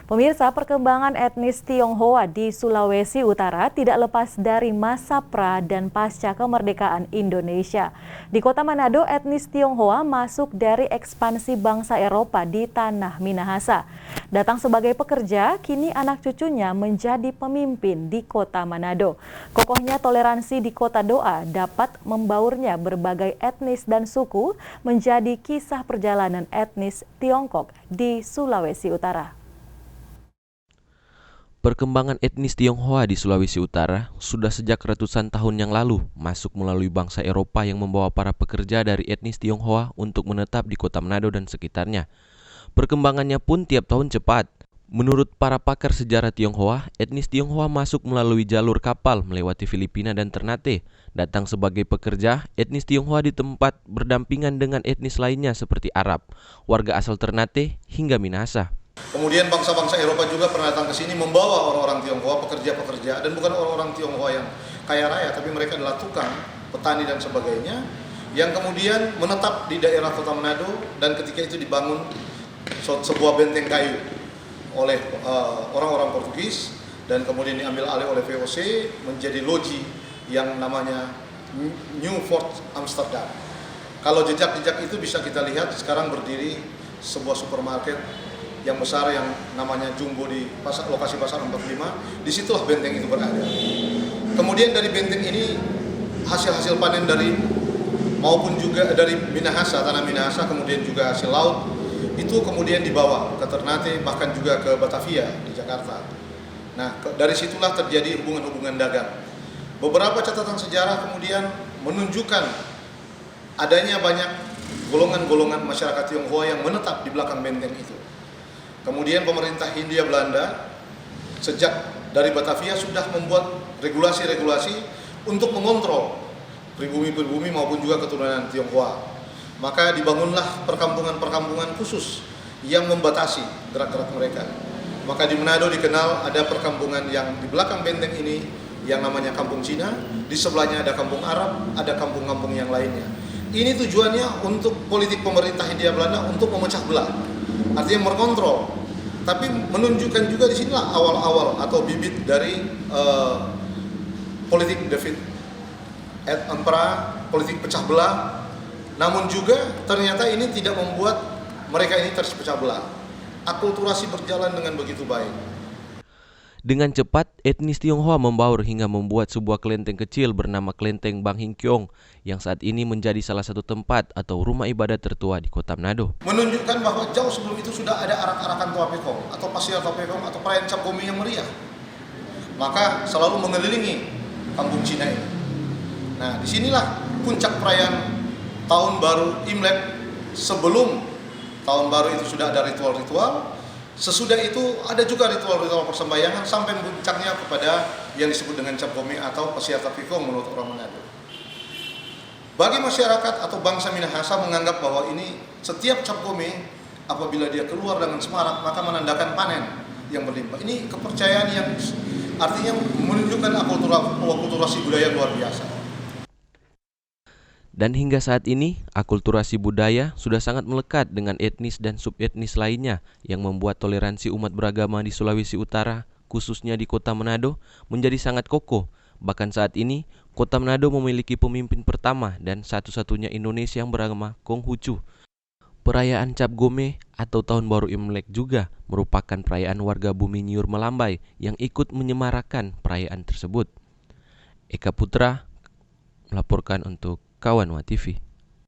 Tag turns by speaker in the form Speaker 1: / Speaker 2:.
Speaker 1: Pemirsa, perkembangan etnis Tionghoa di Sulawesi Utara tidak lepas dari masa pra dan pasca kemerdekaan Indonesia. Di Kota Manado, etnis Tionghoa masuk dari ekspansi bangsa Eropa di tanah Minahasa. Datang sebagai pekerja, kini anak cucunya menjadi pemimpin di Kota Manado. Kokohnya toleransi di Kota Doa dapat membaurnya berbagai etnis dan suku menjadi kisah perjalanan etnis Tiongkok di Sulawesi Utara.
Speaker 2: Perkembangan etnis Tionghoa di Sulawesi Utara sudah sejak ratusan tahun yang lalu masuk melalui bangsa Eropa yang membawa para pekerja dari etnis Tionghoa untuk menetap di Kota Manado dan sekitarnya. Perkembangannya pun tiap tahun cepat. Menurut para pakar sejarah Tionghoa, etnis Tionghoa masuk melalui jalur kapal melewati Filipina dan Ternate. Datang sebagai pekerja, etnis Tionghoa di tempat berdampingan dengan etnis lainnya seperti Arab, warga asal Ternate hingga Minahasa.
Speaker 3: Kemudian bangsa-bangsa Eropa juga pernah datang ke sini membawa orang-orang Tionghoa, pekerja-pekerja, dan bukan orang-orang Tionghoa yang kaya raya, tapi mereka adalah tukang, petani dan sebagainya, yang kemudian menetap di daerah Kota Manado, dan ketika itu dibangun sebuah benteng kayu oleh orang-orang Portugis, dan kemudian diambil alih oleh VOC menjadi loji yang namanya New Fort Amsterdam. Kalau jejak-jejak itu bisa kita lihat sekarang berdiri sebuah supermarket yang besar yang namanya Jumbo di lokasi pasar 45, disitulah benteng itu berada. Kemudian dari benteng ini hasil-hasil panen dari maupun juga dari Minahasa, tanah Minahasa, kemudian juga hasil laut itu kemudian dibawa ke Ternate, bahkan juga ke Batavia di Jakarta. Nah, dari situlah terjadi hubungan-hubungan dagang. Beberapa catatan sejarah kemudian menunjukkan adanya banyak golongan-golongan masyarakat Tionghoa yang menetap di belakang benteng itu. Kemudian pemerintah Hindia Belanda sejak dari Batavia sudah membuat regulasi-regulasi untuk mengontrol pribumi-pribumi maupun juga keturunan Tionghoa. Maka dibangunlah perkampungan-perkampungan khusus yang membatasi gerak-gerak mereka. Maka di Manado dikenal ada perkampungan yang di belakang benteng ini yang namanya Kampung Cina, di sebelahnya ada Kampung Arab, ada kampung-kampung yang lainnya. Ini tujuannya untuk politik pemerintah Hindia Belanda untuk memecah belah. Artinya mengontrol, tapi menunjukkan juga di sinilah awal-awal atau bibit dari politik David et Impera, politik pecah belah. Namun juga ternyata ini tidak membuat mereka ini terpecah belah. Akulturasi berjalan dengan begitu baik.
Speaker 2: Dengan cepat, etnis Tionghoa membaur hingga membuat sebuah kelenteng kecil bernama Kelenteng Bang Hingkiong yang saat ini menjadi salah satu tempat atau rumah ibadah tertua di Kota Manado.
Speaker 3: Menunjukkan bahwa jauh sebelum itu sudah ada arak-arakan Toapekong atau pasiar Toapekong atau perayaan Cap Gomeh yang meriah. Maka selalu mengelilingi Kampung Cina ini. Nah, disinilah puncak perayaan Tahun Baru Imlek. Sebelum Tahun Baru itu sudah ada ritual-ritual. Sesudah itu ada juga ritual-ritual persembahyangan sampai puncaknya kepada yang disebut dengan Cap Gomeh atau pasiar Toapekong menurut orang Manado. Bagi masyarakat atau bangsa Minahasa menganggap bahwa ini setiap Cap Gomeh apabila dia keluar dengan semarak maka menandakan panen yang berlimpah. Ini kepercayaan yang artinya menunjukkan akulturasi budaya luar biasa.
Speaker 2: Dan hingga saat ini, akulturasi budaya sudah sangat melekat dengan etnis dan subetnis lainnya yang membuat toleransi umat beragama di Sulawesi Utara, khususnya di Kota Manado, menjadi sangat kokoh. Bahkan saat ini, Kota Manado memiliki pemimpin pertama dan satu-satunya Indonesia yang beragama Konghucu. Perayaan Cap Gomeh atau Tahun Baru Imlek juga merupakan perayaan warga bumi Nyur Melambai yang ikut menyemarakan perayaan tersebut. Eka Putra melaporkan untuk Kawan Wa TV.